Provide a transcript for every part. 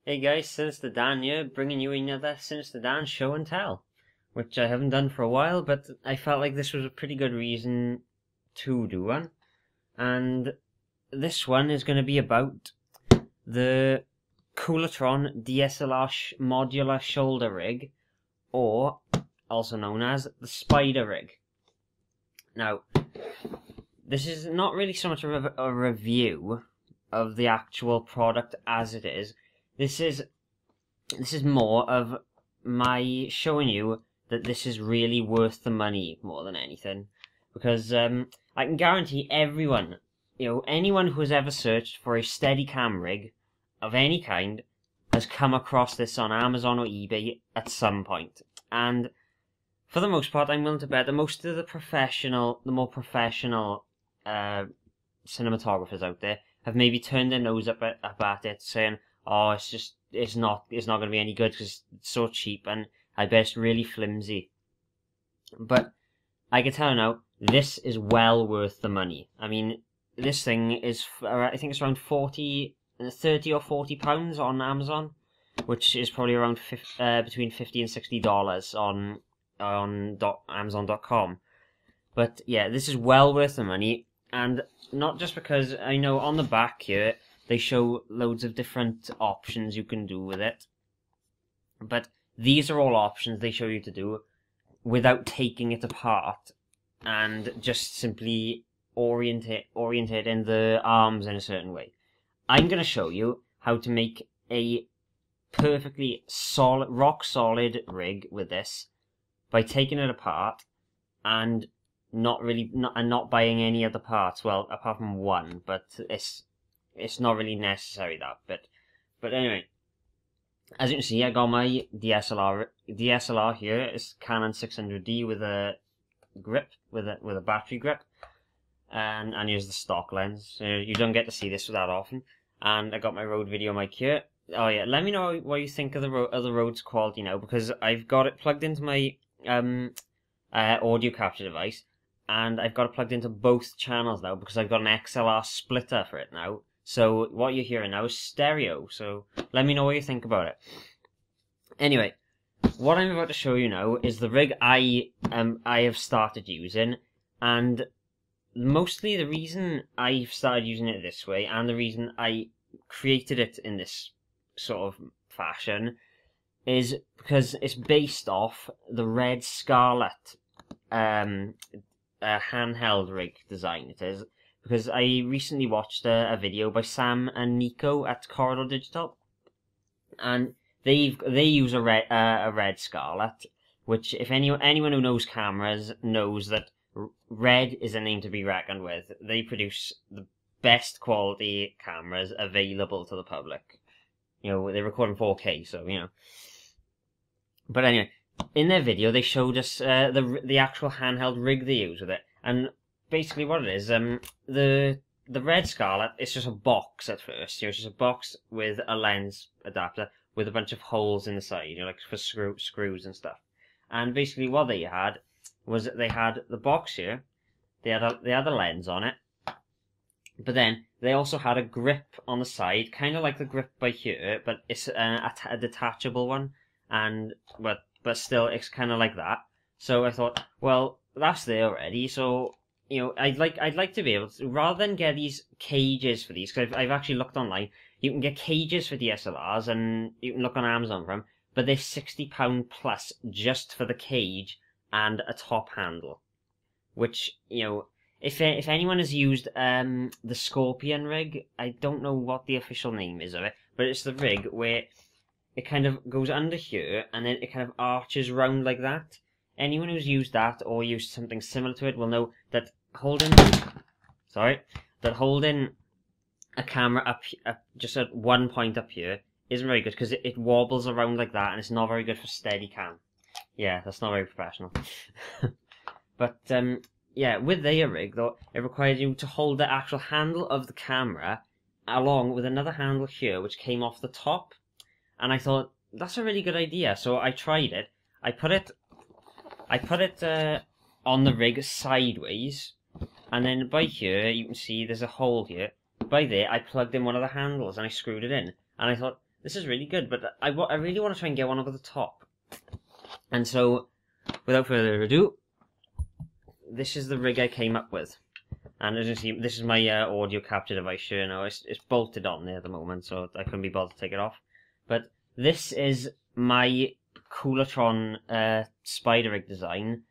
Hey guys, Synister Dan here, bringing you another Synister Dan Show and Tell, which I haven't done for a while, but I felt like this was a pretty good reason to do one. And this one is going to be about the koolertron dslr modular shoulder rig, or also known as the spider rig. Now, this is not really so much a review of the actual product as it is. This is more of my showing you that this is really worth the money more than anything, because I can guarantee everyone, anyone who has ever searched for a Steadicam rig of any kind has come across this on Amazon or eBay at some point. And for the most part, I'm willing to bet that most of the more professional cinematographers out there have maybe turned their nose up at it, saying, "Oh, it's not going to be any good because it's so cheap, and I bet it's really flimsy." But I can tell you now, this is well worth the money. I mean, this thing is, I think it's around 30 or 40 pounds on Amazon, which is probably around between $50 and $60 on Amazon.com. But yeah, this is well worth the money, and not just because I know on the back here they show loads of different options you can do with it, but these are all options they show you to do without taking it apart and just simply orientating the arms in a certain way. I'm going to show you how to make a perfectly solid, rock solid rig with this by taking it apart and not buying any other parts. Well, apart from one, but it's not really necessary, that bit. But anyway, as you can see, I got my DSLR here. It's Canon 600D with a grip, with a battery grip, and here's the stock lens. You don't get to see this that often. And I got my Rode video mic here. Oh yeah, let me know what you think of the Rode's quality now, because I've got it plugged into my audio capture device, and I've got it plugged into both channels now because I've got an XLR splitter for it now. So what you're hearing now is stereo. So let me know what you think about it. Anyway, what I'm about to show you now is the rig I have started using, and mostly the reason I've started using it this way, and the reason I created it in this sort of fashion, is because it's based off the red Scarlet handheld rig design. It is because I recently watched a video by Sam and Nico at Corridor Digital, and they use a red Scarlet, which, if anyone who knows cameras knows that red is a name to be reckoned with. They produce the best quality cameras available to the public. They record in 4K, so But anyway, in their video they showed us the actual handheld rig they use with it, and basically what it is, the red Scarlet, it's just a box at first. It's just a box with a lens adapter with a bunch of holes in the side, like for screws and stuff. And basically what they had was that they had the box here, they had a lens on it, but then they also had a grip on the side, kind of like the grip by here, but it's a detachable one, and but still it's kind of like that. So I thought, well, that's there already, so I'd like to be able to, rather than get these cages for these, because I've actually looked online. You can get cages for DSLRs, and you can look on Amazon for them, but they're £60 plus just for the cage and a top handle. Which, if anyone has used the Scorpion rig, I don't know what the official name is of it, but it's the rig where it kind of goes under here and then it kind of arches round like that. Anyone who's used that or used something similar to it will know that holding a camera up just at one point up here isn't very good, because it wobbles around like that, and it's not very good for Steadicam. Yeah, that's not very professional. But yeah, with their rig though, it requires you to hold the actual handle of the camera along with another handle here which came off the top, and I thought that's a really good idea, so I tried it. I put it on the rig sideways, and then by here you can see there's a hole here. By there I plugged in one of the handles and I screwed it in, and I thought this is really good, but I really want to try and get one over the top. And so, without further ado, this is the rig I came up with. And as you see, this is my audio capture device here now. It's bolted on there at the moment, so I couldn't be bothered to take it off. But this is my koolertron spider rig design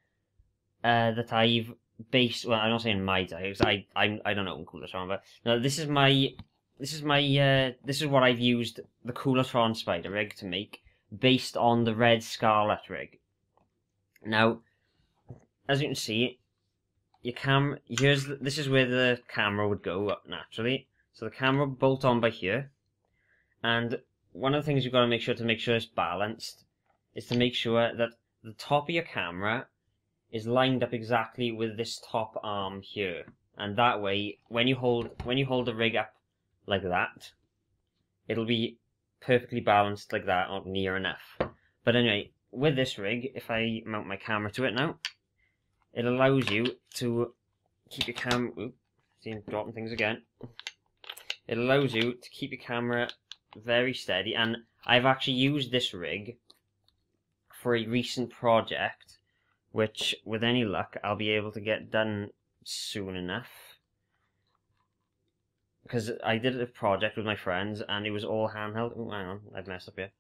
that I've based. Well, I'm not saying my design because I don't own koolertron, but no, this is what I've used the koolertron spider rig to make, based on the red Scarlet rig. Now, as you can see, this is where the camera would go naturally. So the camera would bolt on by here, and one of the things you've got to make sure it's balanced is to make sure that the top of your camera is lined up exactly with this top arm here, and that way, when you hold the rig up like that, it'll be perfectly balanced like that, or near enough. But anyway, with this rig, if I mount my camera to it now, it allows you to keep your camera... Oops, see, I'm dropping things again. It allows you to keep your camera very steady, and I've actually used this rig for a recent project, which, with any luck, I'll be able to get done soon enough. Because I did a project with my friends, and it was all handheld. Oh, hang on, I've messed up here.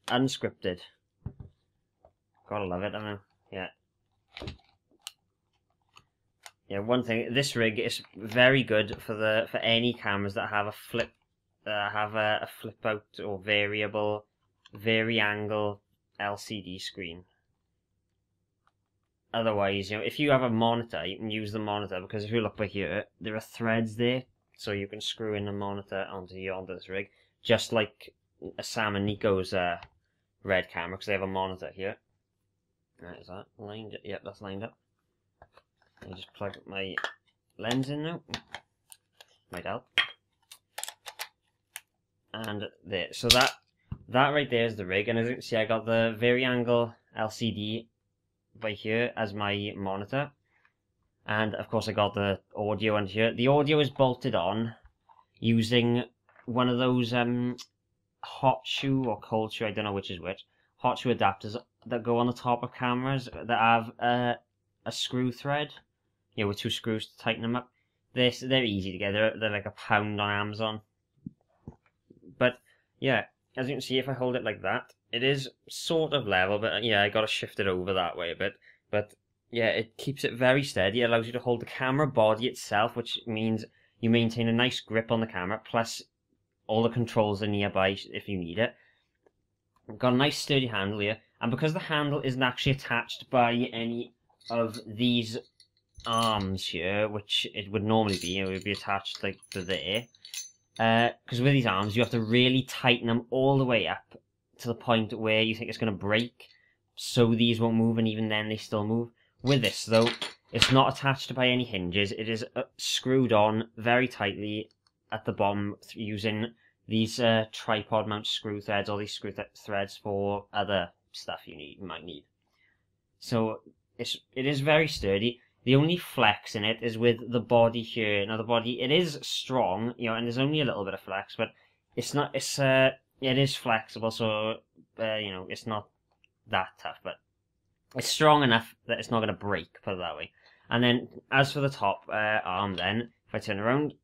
Unscripted. Gotta love it, I know. Yeah. Yeah, one thing, this rig is very good for any cameras that have a flip out or variable, vari-angle LCD screen. Otherwise, if you have a monitor, you can use the monitor, because if you look by here, there are threads there, so you can screw in the monitor onto this rig, just like Sam and Nico's red camera, because they have a monitor here. Right, is that lined up? Yep, that's lined up. I just plug my lens in now. Might help. And there. So that right there is the rig, and as you can see, I got the vari-angle LCD by here as my monitor, and of course I got the audio under here. The audio is bolted on using one of those hot shoe or cold shoe, I don't know which is which, hot shoe adapters that go on the top of cameras that have a screw thread, with 2 screws to tighten them up. They're easy to get. They're like £1 on Amazon. But yeah, as you can see, if I hold it like that, it is sort of level, but yeah, I got to shift it over that way a bit. But yeah, it keeps it very steady. It allows you to hold the camera body itself, which means you maintain a nice grip on the camera, plus all the controls are nearby if you need it. Got a nice sturdy handle here, and because the handle isn't actually attached by any of these arms here, which it would normally be, it would be attached like to there, because with these arms you have to really tighten them all the way up to the point where you think it's going to break, so these won't move, and even then they still move. With this though, it's not attached by any hinges. It is screwed on very tightly at the bottom using these tripod mount screw threads, or these screw threads for other stuff you might need. So it is very sturdy. The only flex in it is with the body here. Now the body, it is strong, and there's only a little bit of flex, but it's not. It is flexible, so it's not that tough, but it's strong enough that it's not going to break. Put it that way. And then as for the top arm, then if I turn around,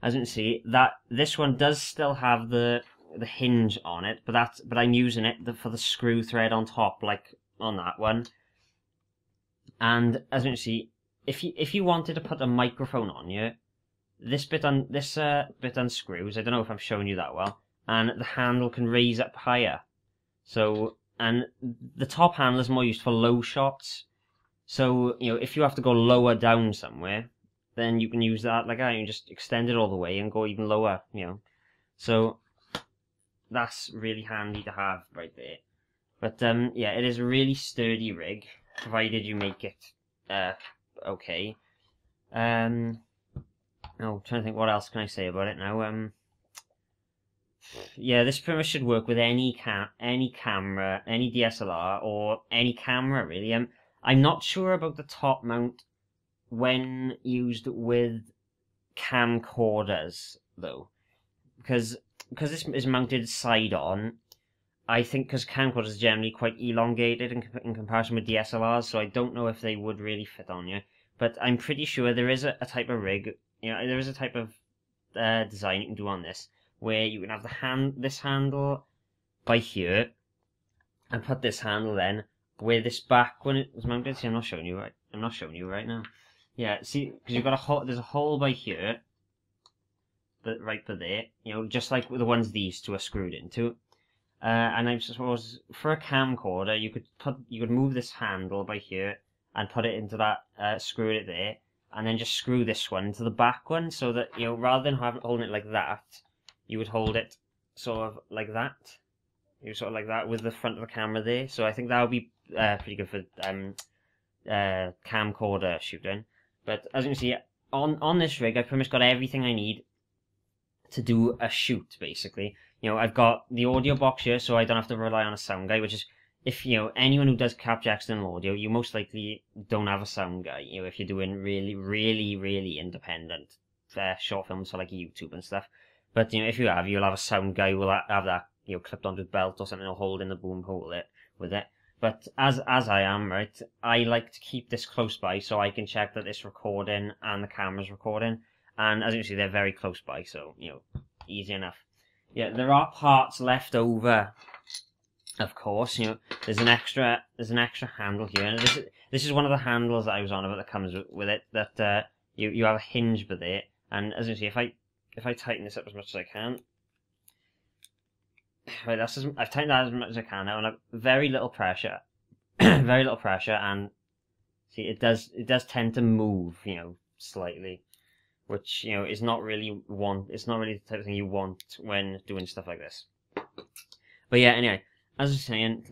as you can see, that this one does still have the hinge on it, but I'm using it for the screw thread on top, like on that one. And as you can see, if you wanted to put a microphone on here, this bit unscrews. I don't know if I'm showing you that well, and the handle can raise up higher. So, and the top handle is more used for low shots. So if you have to go lower down somewhere, then you can use that like that. You can just extend it all the way and go even lower. So that's really handy to have right there. But yeah, it is a really sturdy rig, provided you make it okay. I'm trying to think what else can I say about it now. Yeah, this pretty much should work with any camera, any DSLR, or any camera really. I'm not sure about the top mount when used with camcorders though. because this is mounted side on, I think because camcorders are generally quite elongated in comparison with DSLRs, so I don't know if they would really fit on you. But I'm pretty sure there is a type of rig, there is a type of design you can do on this, where you can have this handle by here, and put this handle then where this back when it was mounted. See, I'm not showing you right now. Yeah, see, because you've got there's a hole by here, but right by there, just like the ones these two are screwed into. And I suppose for a camcorder, you could move this handle by here and put it into that, screw it there, and then just screw this one into the back one, so that rather than holding it like that, you would hold it sort of like that. Sort of like that with the front of the camera there. So I think that would be pretty good for camcorder shooting. But as you can see, on this rig, I've pretty much got everything I need to do a shoot, basically. I've got the audio box here, so I don't have to rely on a sound guy, which is, if, anyone who does capture external audio, you most likely don't have a sound guy, if you're doing really, really, really independent short films for, like, YouTube and stuff. But, if you have, you'll have a sound guy who will have that, clipped onto a belt or something, or holding the boom hole with it. But as I am, right, I like to keep this close by so I can check that it's recording and the camera's recording. And as you can see, they're very close by, so, easy enough. Yeah, there are parts left over, of course. There's an extra handle here, and this is one of the handles that I was on about that comes with it. That you have a hinge by there, and as you see, if I tighten this up as much as I can, right, I've tightened that as much as I can now, and I've very little pressure, very little pressure, and see, it does tend to move, slightly. Which, is not really it's not really the type of thing you want when doing stuff like this. But yeah, anyway, as I was saying,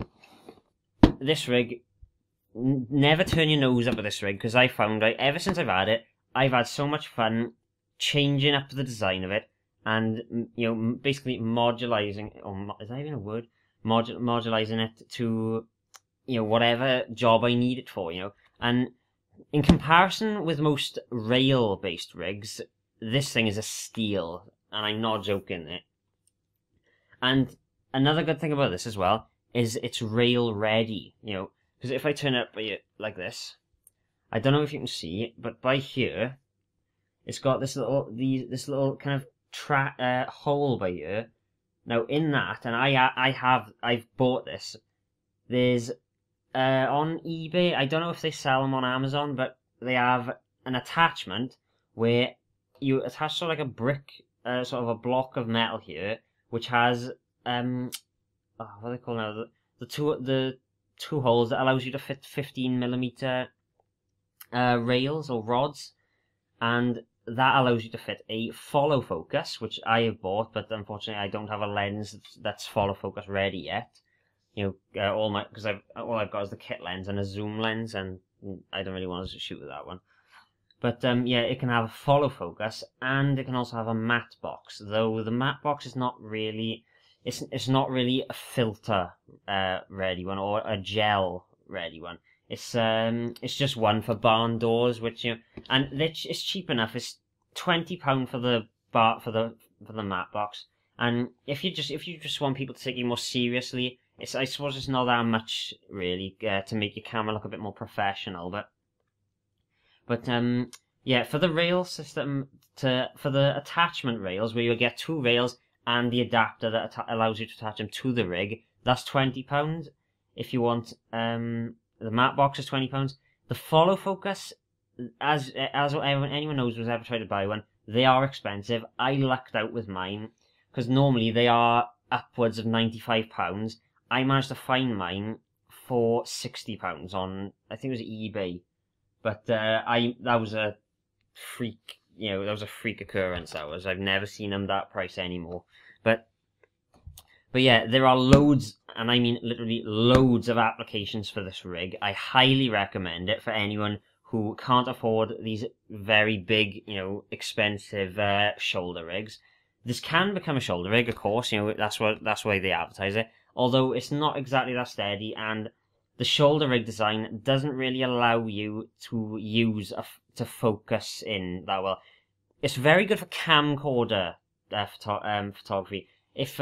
this rig, never turn your nose up at this rig, because I found, ever since I've had it, I've had so much fun changing up the design of it, and, basically modularizing, or is that even a word? Modularizing it to, whatever job I need it for, and in comparison with most rail-based rigs, this thing is a steal, and I'm not joking it. And another good thing about this as well is it's rail-ready, because if I turn it up like this, I don't know if you can see, but by here, it's got this little kind of hole by here. Now in that, and I've bought this. There's on eBay, I don't know if they sell them on Amazon, but they have an attachment where you attach sort of like a brick, sort of a block of metal here, which has what are they called now? The two holes that allows you to fit 15mm rails or rods, and that allows you to fit a follow focus, which I have bought, but unfortunately I don't have a lens that's follow focus ready yet. Because all I've got is the kit lens and a zoom lens, and I don't really want to shoot with that one. But yeah, it can have a follow focus, and it can also have a matte box. Though the matte box is not really, it's not really a filter ready one or a gel ready one. It's just one for barn doors, which and it's cheap enough. It's £20 for the matte box, and if you just want people to take you more seriously, I suppose it's not that much really to make your camera look a bit more professional, but yeah, for the rail system, for the attachment rails, where you get two rails and the adapter that allows you to attach them to the rig, that's £20. If you want the matte box is £20. The follow focus, as anyone knows who's ever tried to buy one, they are expensive. I lucked out with mine because normally they are upwards of £95. I managed to find mine for £60 on, I think it was eBay, but that was a freak, that was a freak occurrence. I've never seen them that price anymore. But yeah, there are loads, and I mean literally loads of applications for this rig. I highly recommend it for anyone who can't afford these very big, expensive shoulder rigs. This can become a shoulder rig, of course. That's why they advertise it. Although it's not exactly that steady, and the shoulder rig design doesn't really allow you to focus in that well. It's very good for camcorder photography. If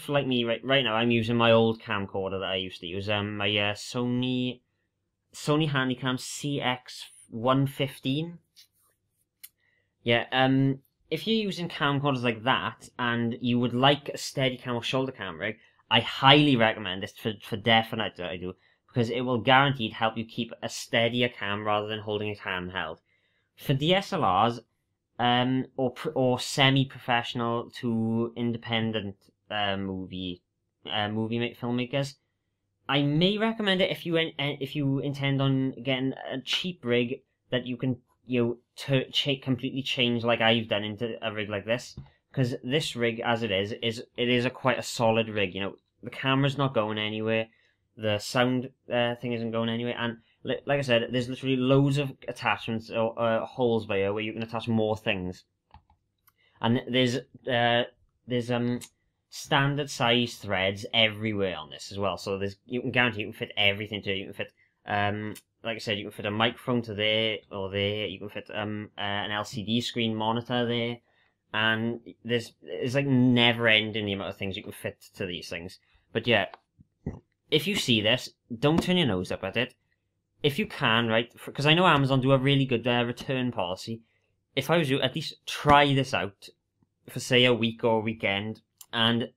like me right now, I'm using my old camcorder that I used to use, my Sony Handycam CX115. Yeah, if you're using camcorders like that and you would like a Steadicam or shoulder cam rig, I highly recommend this for definite. I do, because it will guaranteed help you keep a steadier cam rather than holding it handheld. For DSLRs, or semi-professional to independent movie filmmakers, I may recommend it if you intend on getting a cheap rig that you can completely change like I've done into a rig like this. Because this rig, as it is quite a solid rig. The camera's not going anywhere, the sound thing isn't going anywhere, and like I said, there's literally loads of attachments or holes by here where you can attach more things. And there's standard size threads everywhere on this as well. So you can guarantee you can fit everything to it. You can fit like I said, you can fit a microphone to there or there. You can fit an LCD screen monitor there, and there's like never ending the amount of things you can fit to these things. But yeah, if you see this, don't turn your nose up at it. If you can, right, because I know Amazon do a really good return policy. If I was you, at least try this out for, say, a week or a weekend, and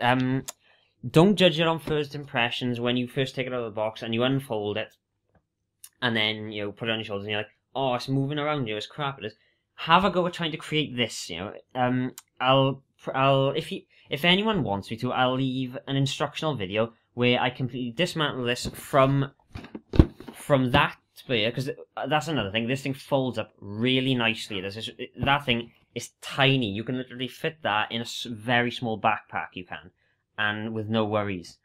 don't judge it on first impressions when you first take it out of the box and you unfold it, and then put it on your shoulders and you're like, oh, it's moving around, it's crap. It is. Have a go at trying to create this. If anyone wants me to, I'll leave an instructional video where I completely dismantle this from that sphere, because that's another thing. This thing folds up really nicely. That thing is tiny. You can literally fit that in a very small backpack. You can, and with no worries.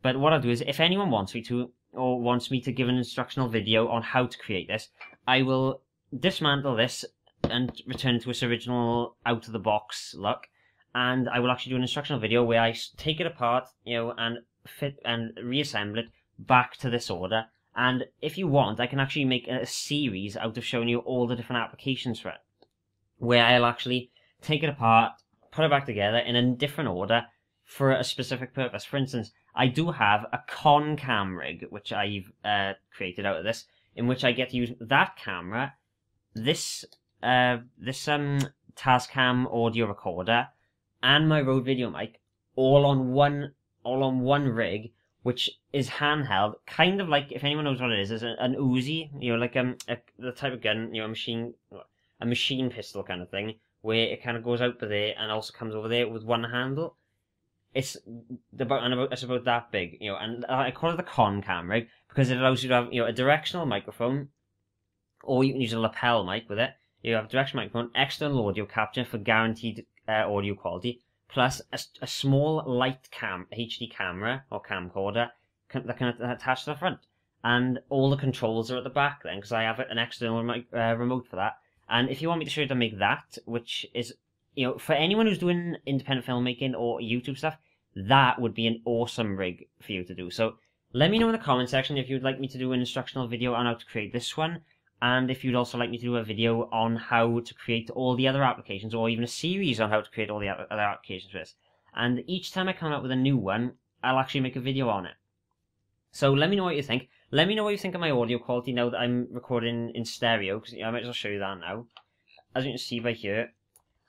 But what I'll do is, if anyone wants me to, or wants me to give an instructional video on how to create this, I will dismantle this and return it to its original out of the box look, and I will actually do an instructional video where I take it apart, and fit and reassemble it back to this order. And if you want, I can actually make a series out of showing you all the different applications for it, where I'll actually take it apart, put it back together in a different order for a specific purpose. For instance, I do have a Concam rig, which I've created out of this, in which I get to use that camera, this Tascam audio recorder, and my Rode video mic, all on one rig, which is handheld, kind of like, if anyone knows what it is an Uzi, like the type of gun, a machine pistol kind of thing, where it kind of goes out by there and also comes over there with one handle. It's about that big, and I call it the Concam rig because it allows you to have, a directional microphone, or you can use a lapel mic with it. You have a directional microphone, external audio capture for guaranteed audio quality, plus a small light HD camera or camcorder that can attach to the front, and all the controls are at the back then, because I have an external remote for that. And if you want me to show you how to make that, which is, for anyone who's doing independent filmmaking or YouTube stuff, that would be an awesome rig for you to do. So let me know in the comment section if you'd like me to do an instructional video on how to create this one, and if you'd also like me to do a video on how to create all the other applications, or even a series on how to create all the other applications for this. And each time I come out with a new one, I'll actually make a video on it. So let me know what you think. Let me know what you think of my audio quality now that I'm recording in stereo, because I might as well show you that now. As you can see by here,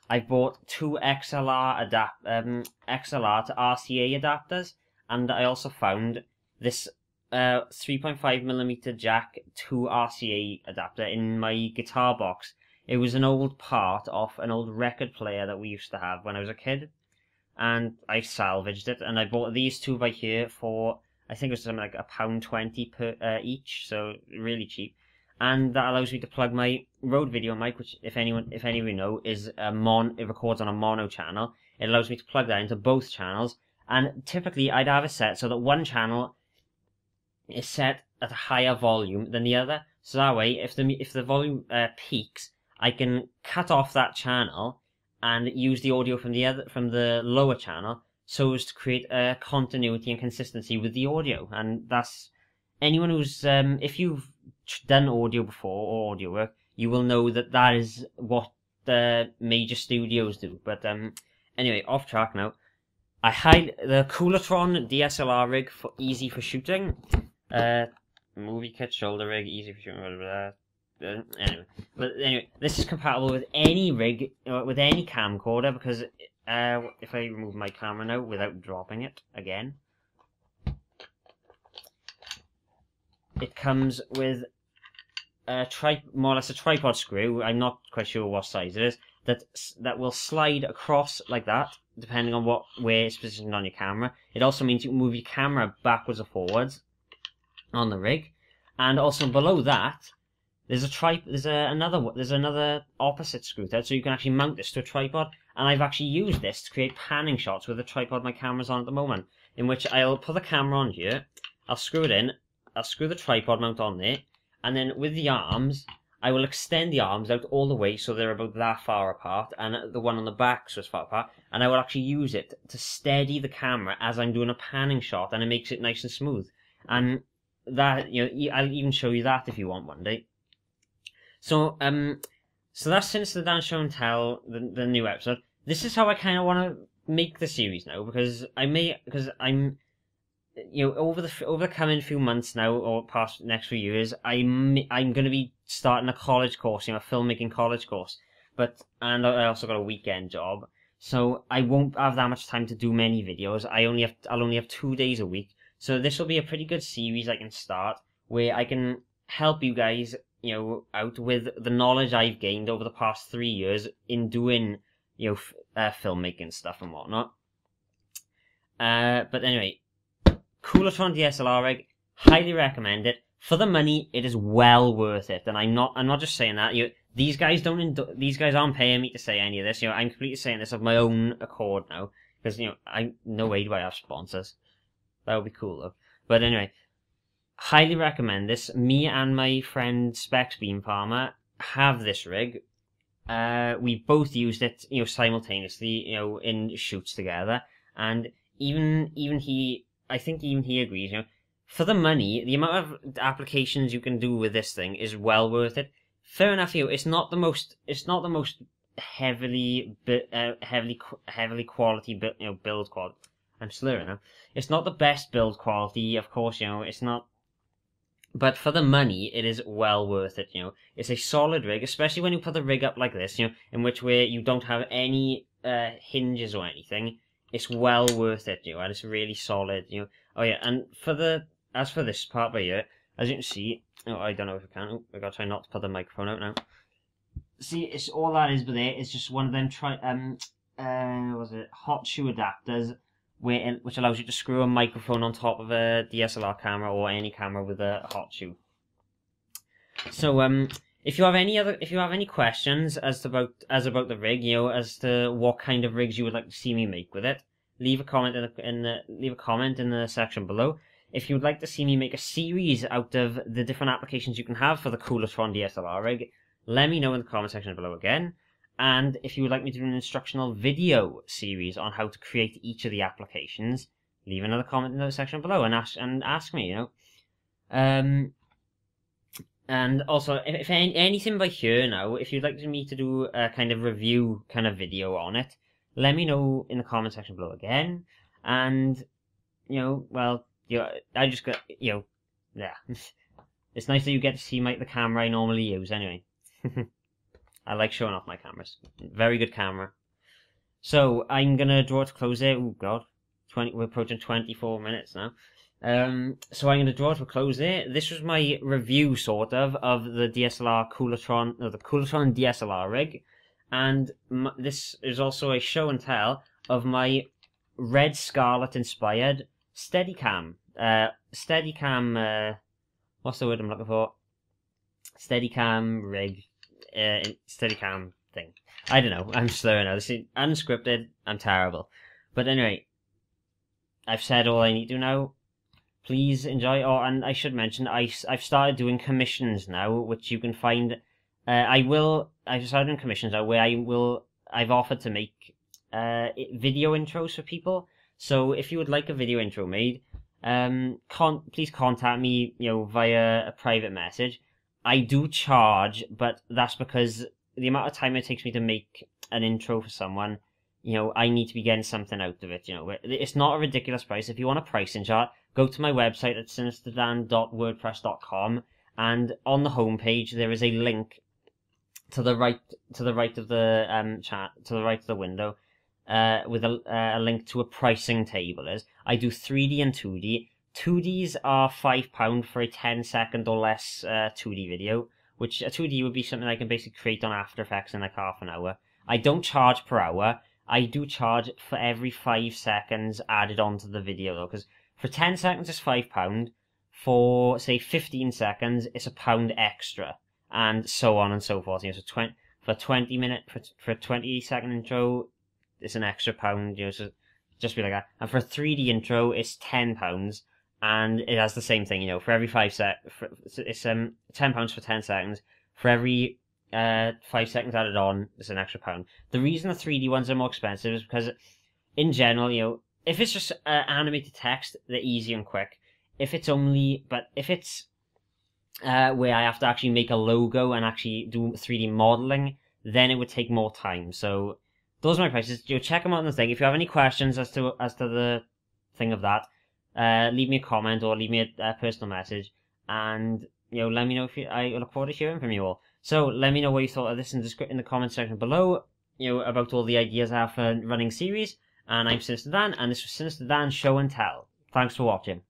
I've bought two XLR to RCA adapters, and I also found this 3.5mm jack to RCA adapter in my guitar box. It was an old part of an old record player that we used to have when I was a kid, and I salvaged it, and I bought these two by here for, I think it was something like £1.20 per each, so really cheap. And that allows me to plug my Rode video mic, which, if any of you know, is it records on a mono channel. It allows me to plug that into both channels, and typically I'd have it set so that one channel is set at a higher volume than the other. So that way, if the volume peaks, I can cut off that channel and use the audio from the lower channel, so as to create a continuity and consistency with the audio. And that's, anyone who's if you've done audio before or audio work, you will know that that is what major studios do. But anyway, off track now. I hide the koolertron DSLR rig for easy for shooting. Movie kit shoulder rig, easy for shooting. Blah, blah, blah. Anyway, this is compatible with any rig, with any camcorder, because if I remove my camera now without dropping it again, it comes with more or less a tripod screw. I'm not quite sure what size it is. That will slide across like that, depending on where it's positioned on your camera. It also means you can move your camera backwards or forwards on the rig, and also below that, there's another opposite screw there, so you can actually mount this to a tripod. And I've actually used this to create panning shots with the tripod my camera's on at the moment, in which I'll put the camera on here, I'll screw it in, I'll screw the tripod mount on there, and then with the arms, I will extend the arms out all the way so they're about that far apart, and the one on the back so it's far apart, and I will actually use it to steady the camera as I'm doing a panning shot, and it makes it nice and smooth. And that, I'll even show you that if you want one day. So that's Synister Show and Tell, the new episode. This is how I kind of want to make the series now, because I'm over the coming few months now, or past next few years, I'm going to be starting a college course, a filmmaking college course. And I also got a weekend job, so I won't have that much time to do many videos. I'll only have 2 days a week. So this will be a pretty good series I can start, where I can help you guys, out with the knowledge I've gained over the past 3 years in doing, filmmaking stuff and whatnot. But anyway, koolertron DSLR rig, highly recommend it. For the money, it is well worth it, and I'm not just saying that. These guys aren't paying me to say any of this. I'm completely saying this of my own accord now, because no way do I have sponsors. That would be cool though. But anyway, highly recommend this. Me and my friend Specs Beam Farmer have this rig. We both used it, simultaneously, in shoots together, and even he, I think even he agrees. For the money, the amount of applications you can do with this thing is well worth it. Fair enough, it's not the most heavily quality build quality. I'm slurring now. It's not the best build quality, of course, it's not. But for the money, it is well worth it, It's a solid rig, especially when you put the rig up like this, in which where you don't have any hinges or anything. It's well worth it, and it's really solid, Oh yeah, and as for this part right here, as you can see, I don't know if I can. I gotta try not to put the microphone out now. See, it's all that is, but there is just one of them hot shoe adapters, which allows you to screw a microphone on top of a DSLR camera or any camera with a hot shoe. So if you have any questions about the rig, as to what kind of rigs you would like to see me make with it, leave a comment in the section below. If you would like to see me make a series out of the different applications you can have for the koolertron DSLR rig, let me know in the comment section below again. And if you would like me to do an instructional video series on how to create each of the applications, leave another comment in the section below and ask me, And also, if anything by here now, if you'd like me to do a kind of review kind of video on it, let me know in the comment section below again. And, I just got, yeah. It's nice that you get to see the camera I normally use anyway. I like showing off my cameras. Very good camera. So, I'm gonna draw it to close there. Oh god. We're approaching 24 minutes now. So I'm going to draw to a close there. This was my review, sort of the DSLR the koolertron DSLR rig, and this is also a show and tell of my Red Scarlet inspired Steadicam. What's the word I'm looking for? Steadicam rig, Steadicam thing. I don't know. I'm slurring now. This is unscripted. I'm terrible. But anyway, I've said all I need to now. Please enjoy. Oh, and I should mention, I've started doing commissions now, which you can find. I've started doing commissions now where I've offered to make video intros for people. So if you would like a video intro made, please contact me, via a private message. I do charge, but that's because the amount of time it takes me to make an intro for someone, you know, I need to be getting something out of it, you know. It's not a ridiculous price. If you want a pricing chart, go to my website at sinisterdan.wordpress.com, and on the homepage there is a link to the right of the chat, to the right of the window, with a link to a pricing table. I do 3D and 2D. 2Ds are £5 for a 10-second or less 2D video, which a 2D would be something I can basically create on After Effects in like half an hour. I don't charge per hour. I do charge for every 5 seconds added onto the video though, because for 10 seconds it's £5. For say 15 seconds it's £1 extra, and so on and so forth. You know, so for 20-second intro, it's an extra £1. You know, so just be like that. And for a 3D intro, it's £10. And it has the same thing, you know, for every 5 it's £10 for 10 seconds. For every 5 seconds added on, it's an extra £1. The reason the 3D ones are more expensive is because, in general, you know, if it's just animated text, they're easy and quick. If it's where I have to actually make a logo and actually do 3D modeling, then it would take more time. So those are my prices. You know, check them out on the thing. If you have any questions as to the thing of that, leave me a comment or leave me a personal message, and you know, let me know I look forward to hearing from you all. So let me know what you thought of this in the comment section below. You know, about all the ideas I have for running series. And I'm Synister Dan, and this was Synister Dan Show and Tell. Thanks for watching.